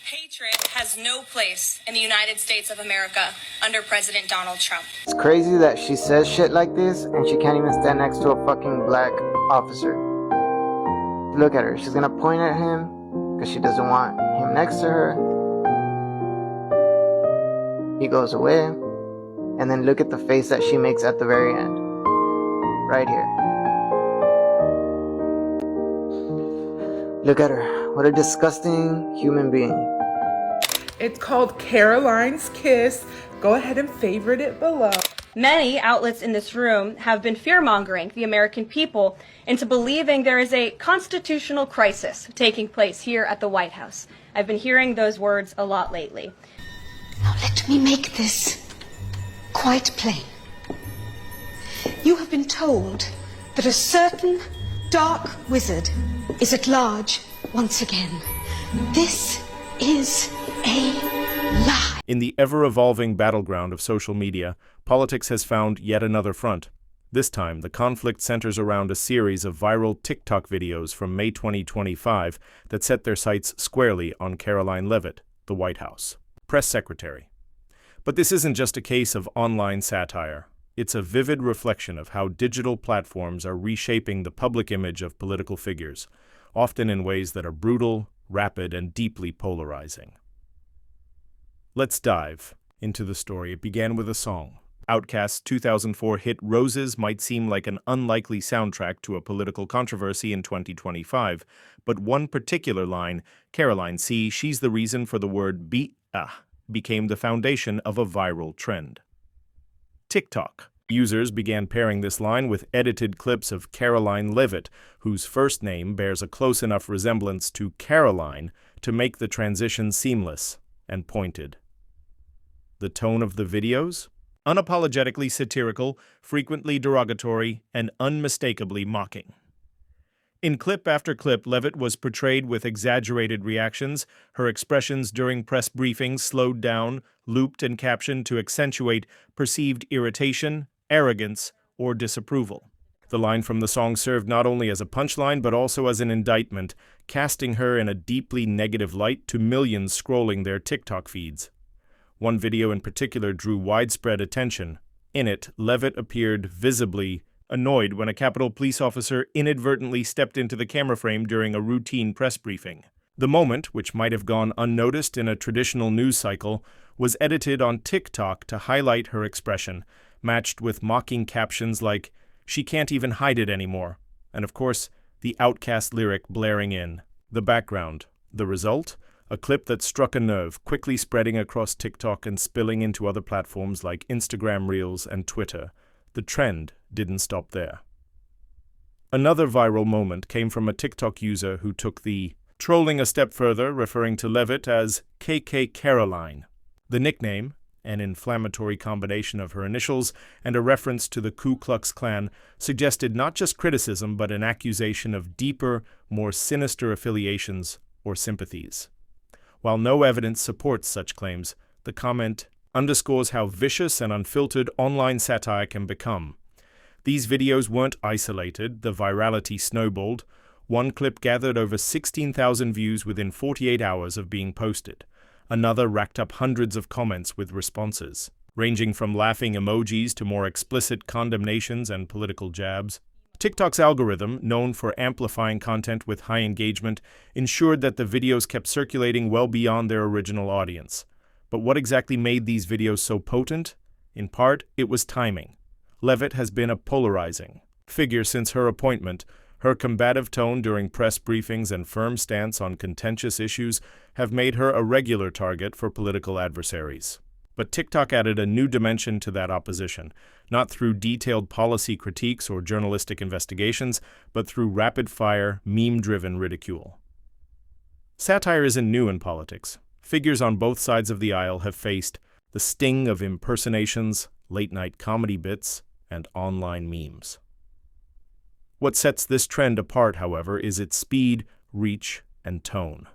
Hatred has no place in the United States of America under President Donald Trump. It's crazy that she says shit like this and she can't even stand next to a fucking black officer. Look at her. She's gonna point at him because she doesn't want him next to her. He goes away. And then look at the face that she makes at the very end. Right here. Look at her. What a disgusting human being. It's called Karoline's Kiss. Go ahead and favorite it below. Many outlets in this room have been fear-mongering the American people into believing there is a constitutional crisis taking place here at the White House. I've been hearing those words a lot lately. Now let me make this quite plain. You have been told that a certain dark wizard is at large once again. This is a lie. In the ever-evolving battleground of social media, politics has found yet another front. This time, the conflict centers around a series of viral TikTok videos from May 2025 that set their sights squarely on Karoline Leavitt, the White House press secretary. But this isn't just a case of online satire. It's a vivid reflection of how digital platforms are reshaping the public image of political figures, often in ways that are brutal, rapid, and deeply polarizing. Let's dive into the story. It began with a song. Outkast's 2004 hit Roses might seem like an unlikely soundtrack to a political controversy in 2025, but one particular line, Karoline, see, she's the reason for the word became the foundation of a viral trend. TikTok. Users began pairing this line with edited clips of Karoline Leavitt, whose first name bears a close enough resemblance to Karoline to make the transition seamless and pointed. The tone of the videos? Unapologetically satirical, frequently derogatory, and unmistakably mocking. In clip after clip, Leavitt was portrayed with exaggerated reactions. Her expressions during press briefings slowed down, looped, and captioned to accentuate perceived irritation, arrogance, or disapproval. The line from the song served not only as a punchline but also as an indictment, casting her in a deeply negative light to millions scrolling their TikTok feeds. One video in particular drew widespread attention. In it, Leavitt appeared visibly annoyed when a Capitol police officer inadvertently stepped into the camera frame during a routine press briefing. The moment, which might have gone unnoticed in a traditional news cycle, was edited on TikTok to highlight her expression, matched with mocking captions like, "She can't even hide it anymore," and of course, the Outkast lyric blaring in. The background. The result? A clip that struck a nerve, quickly spreading across TikTok and spilling into other platforms like Instagram Reels and Twitter. The trend didn't stop there. Another viral moment came from a TikTok user who took the trolling a step further, referring to Leavitt as KK Karoline. The nickname, an inflammatory combination of her initials and a reference to the Ku Klux Klan, suggested not just criticism but an accusation of deeper, more sinister affiliations or sympathies. While no evidence supports such claims, the comment underscores how vicious and unfiltered online satire can become. These videos weren't isolated, the virality snowballed. One clip gathered over 16,000 views within 48 hours of being posted. Another racked up hundreds of comments with responses, ranging from laughing emojis to more explicit condemnations and political jabs. TikTok's algorithm, known for amplifying content with high engagement, ensured that the videos kept circulating well beyond their original audience. But what exactly made these videos so potent? In part, it was timing. Leavitt has been a polarizing figure since her appointment. Her combative tone during press briefings and firm stance on contentious issues have made her a regular target for political adversaries. But TikTok added a new dimension to that opposition, not through detailed policy critiques or journalistic investigations, but through rapid-fire, meme-driven ridicule. Satire isn't new in politics. Figures on both sides of the aisle have faced the sting of impersonations, late-night comedy bits, and online memes. What sets this trend apart, however, is its speed, reach, and tone.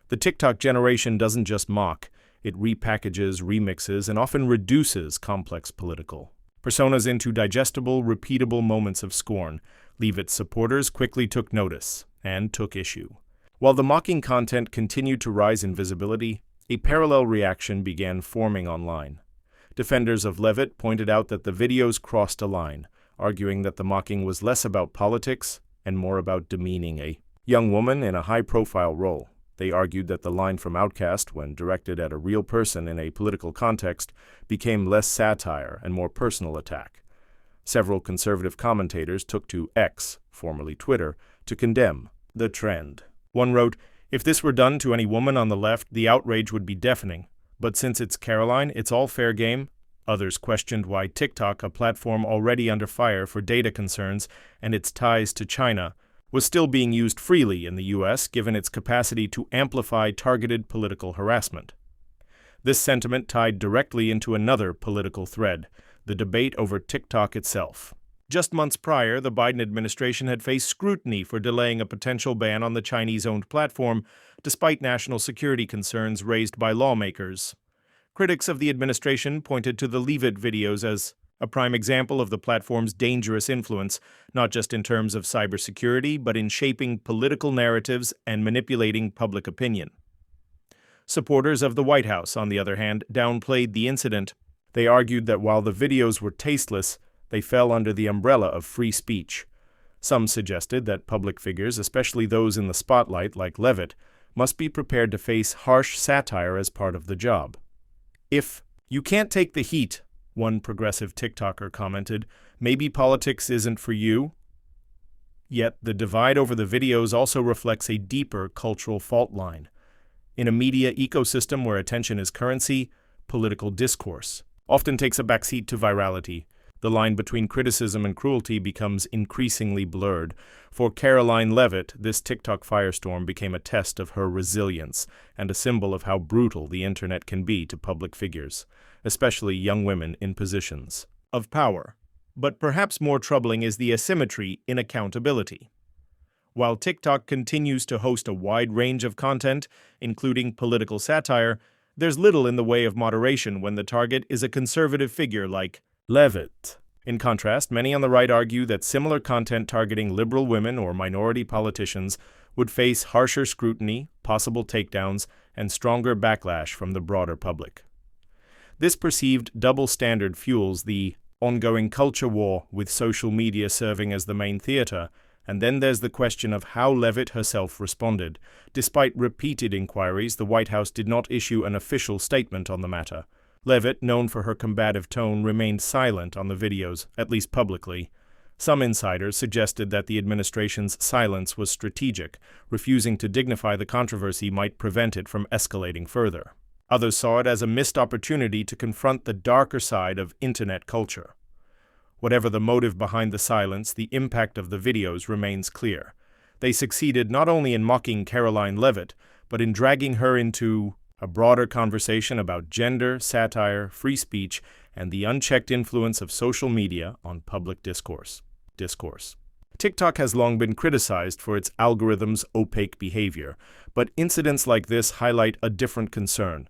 The TikTok generation doesn't just mock, it repackages, remixes, and often reduces complex political personas into digestible, repeatable moments of scorn. Leavitt's supporters quickly took notice and took issue. While the mocking content continued to rise in visibility, a parallel reaction began forming online. Defenders of Leavitt pointed out that the videos crossed a line, arguing that the mocking was less about politics and more about demeaning a young woman in a high-profile role. They argued that the line from Outcast, when directed at a real person in a political context, became less satire and more personal attack. Several conservative commentators took to X, formerly Twitter, to condemn the trend. One wrote, "If this were done to any woman on the left, the outrage would be deafening. But since it's Karoline, it's all fair game." Others questioned why TikTok, a platform already under fire for data concerns and its ties to China, was still being used freely in the US given its capacity to amplify targeted political harassment. This sentiment tied directly into another political thread, the debate over TikTok itself. Just months prior, the Biden administration had faced scrutiny for delaying a potential ban on the Chinese-owned platform, despite national security concerns raised by lawmakers. Critics of the administration pointed to the Leavitt videos as a prime example of the platform's dangerous influence, not just in terms of cybersecurity, but in shaping political narratives and manipulating public opinion. Supporters of the White House, on the other hand, downplayed the incident. They argued that while the videos were tasteless, they fell under the umbrella of free speech. Some suggested that public figures, especially those in the spotlight like Leavitt, must be prepared to face harsh satire as part of the job. "If you can't take the heat," one progressive TikToker commented, "maybe politics isn't for you." Yet the divide over the videos also reflects a deeper cultural fault line. In a media ecosystem where attention is currency, political discourse often takes a backseat to virality. The line between criticism and cruelty becomes increasingly blurred. For Karoline Leavitt, this TikTok firestorm became a test of her resilience and a symbol of how brutal the internet can be to public figures, especially young women in positions of power. But perhaps more troubling is the asymmetry in accountability. While TikTok continues to host a wide range of content, including political satire, there's little in the way of moderation when the target is a conservative figure like Leavitt. In contrast, many on the right argue that similar content targeting liberal women or minority politicians would face harsher scrutiny, possible takedowns, and stronger backlash from the broader public. This perceived double standard fuels the ongoing culture war, with social media serving as the main theater. And then there's the question of how Leavitt herself responded. Despite repeated inquiries, the White House did not issue an official statement on the matter. Leavitt, known for her combative tone, remained silent on the videos, at least publicly. Some insiders suggested that the administration's silence was strategic, refusing to dignify the controversy might prevent it from escalating further. Others saw it as a missed opportunity to confront the darker side of internet culture. Whatever the motive behind the silence, the impact of the videos remains clear. They succeeded not only in mocking Karoline Leavitt, but in dragging her into a broader conversation about gender, satire, free speech, and the unchecked influence of social media on public discourse. TikTok has long been criticized for its algorithm's opaque behavior, but incidents like this highlight a different concern: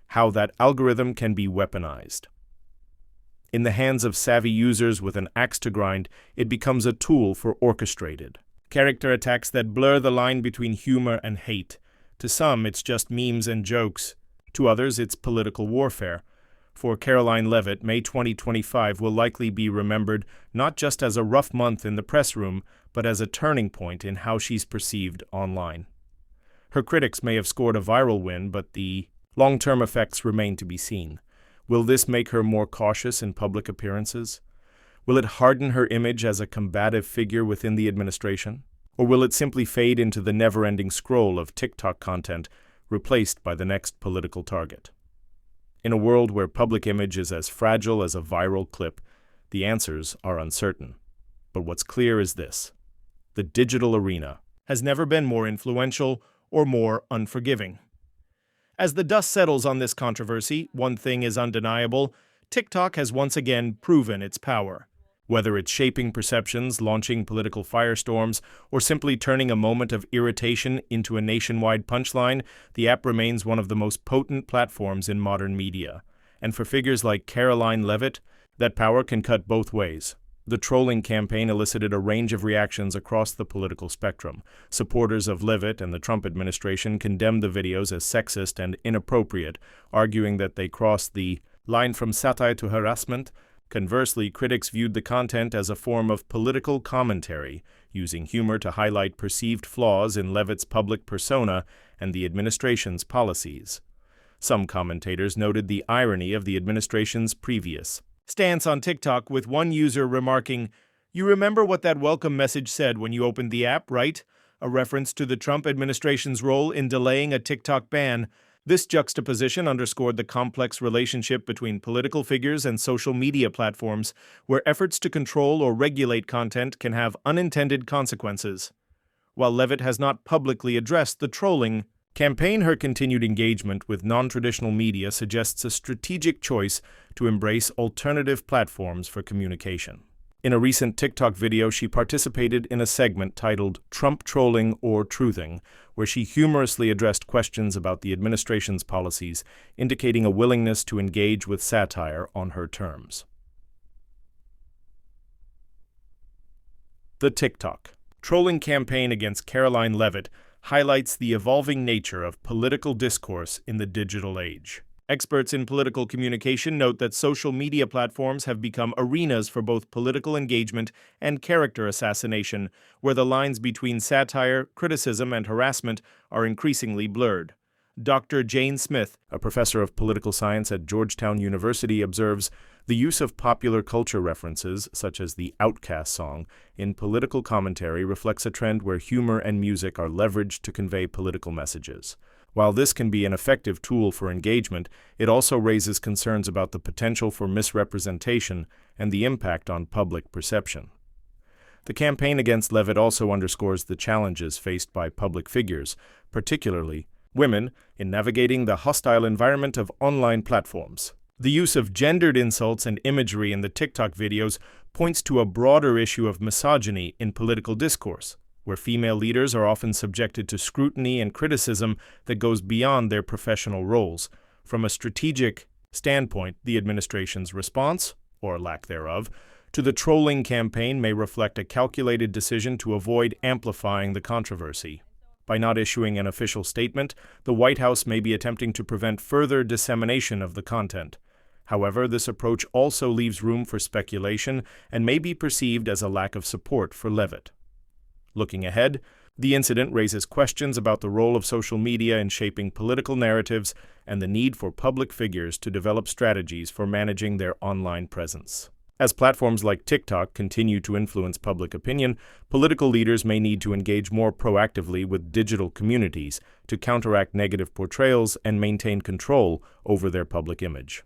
how that algorithm can be weaponized. In the hands of savvy users with an axe to grind, it becomes a tool for orchestrated character attacks that blur the line between humor and hate. To some, it's just memes and jokes. To others, it's political warfare. For Karoline Leavitt, May 2025 will likely be remembered not just as a rough month in the press room, but as a turning point in how she's perceived online. Her critics may have scored a viral win, but the long-term effects remain to be seen. Will this make her more cautious in public appearances? Will it harden her image as a combative figure within the administration? Or will it simply fade into the never-ending scroll of TikTok content, replaced by the next political target? In a world where public image is as fragile as a viral clip, the answers are uncertain. But what's clear is this: the digital arena has never been more influential or more unforgiving. As the dust settles on this controversy, one thing is undeniable: TikTok has once again proven its power. Whether it's shaping perceptions, launching political firestorms, or simply turning a moment of irritation into a nationwide punchline, the app remains one of the most potent platforms in modern media. And for figures like Karoline Leavitt, that power can cut both ways. The trolling campaign elicited a range of reactions across the political spectrum. Supporters of Leavitt and the Trump administration condemned the videos as sexist and inappropriate, arguing that they crossed the line from satire to harassment. Conversely, critics viewed the content as a form of political commentary, using humor to highlight perceived flaws in Leavitt's public persona and the administration's policies. Some commentators noted the irony of the administration's previous stance on TikTok, with one user remarking, "You remember what that welcome message said when you opened the app, right?" A reference to the Trump administration's role in delaying a TikTok ban. This juxtaposition underscored the complex relationship between political figures and social media platforms, where efforts to control or regulate content can have unintended consequences. While Leavitt has not publicly addressed the trolling campaign, her continued engagement with non-traditional media suggests a strategic choice to embrace alternative platforms for communication. In a recent TikTok video, she participated in a segment titled Trump Trolling or Truthing, where she humorously addressed questions about the administration's policies, indicating a willingness to engage with satire on her terms. The TikTok trolling campaign against Karoline Leavitt highlights the evolving nature of political discourse in the digital age. Experts in political communication note that social media platforms have become arenas for both political engagement and character assassination, where the lines between satire, criticism, and harassment are increasingly blurred. Dr. Jane Smith, a professor of political science at Georgetown University, observes, the use of popular culture references, such as the Outcast song, in political commentary reflects a trend where humor and music are leveraged to convey political messages. While this can be an effective tool for engagement, it also raises concerns about the potential for misrepresentation and the impact on public perception. The campaign against Leavitt also underscores the challenges faced by public figures, particularly women, in navigating the hostile environment of online platforms. The use of gendered insults and imagery in the TikTok videos points to a broader issue of misogyny in political discourse, where female leaders are often subjected to scrutiny and criticism that goes beyond their professional roles. From a strategic standpoint, the administration's response, or lack thereof, to the trolling campaign may reflect a calculated decision to avoid amplifying the controversy. By not issuing an official statement, the White House may be attempting to prevent further dissemination of the content. However, this approach also leaves room for speculation and may be perceived as a lack of support for Leavitt. Looking ahead, the incident raises questions about the role of social media in shaping political narratives and the need for public figures to develop strategies for managing their online presence. As platforms like TikTok continue to influence public opinion, political leaders may need to engage more proactively with digital communities to counteract negative portrayals and maintain control over their public image.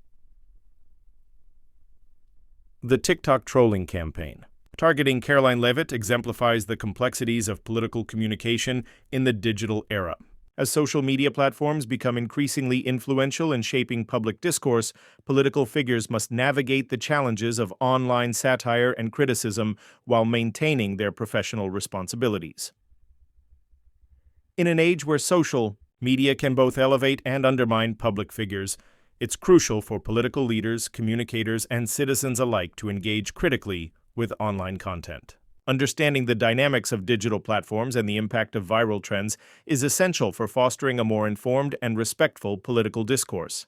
The TikTok trolling campaign targeting Karoline Leavitt exemplifies the complexities of political communication in the digital era. As social media platforms become increasingly influential in shaping public discourse, political figures must navigate the challenges of online satire and criticism while maintaining their professional responsibilities. In an age where social media can both elevate and undermine public figures, it's crucial for political leaders, communicators, and citizens alike to engage critically with online content. Understanding the dynamics of digital platforms and the impact of viral trends is essential for fostering a more informed and respectful political discourse.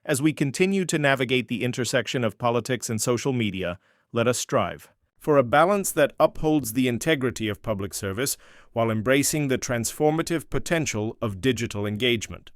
As we continue to navigate the intersection of politics and social media, let us strive for a balance that upholds the integrity of public service while embracing the transformative potential of digital engagement.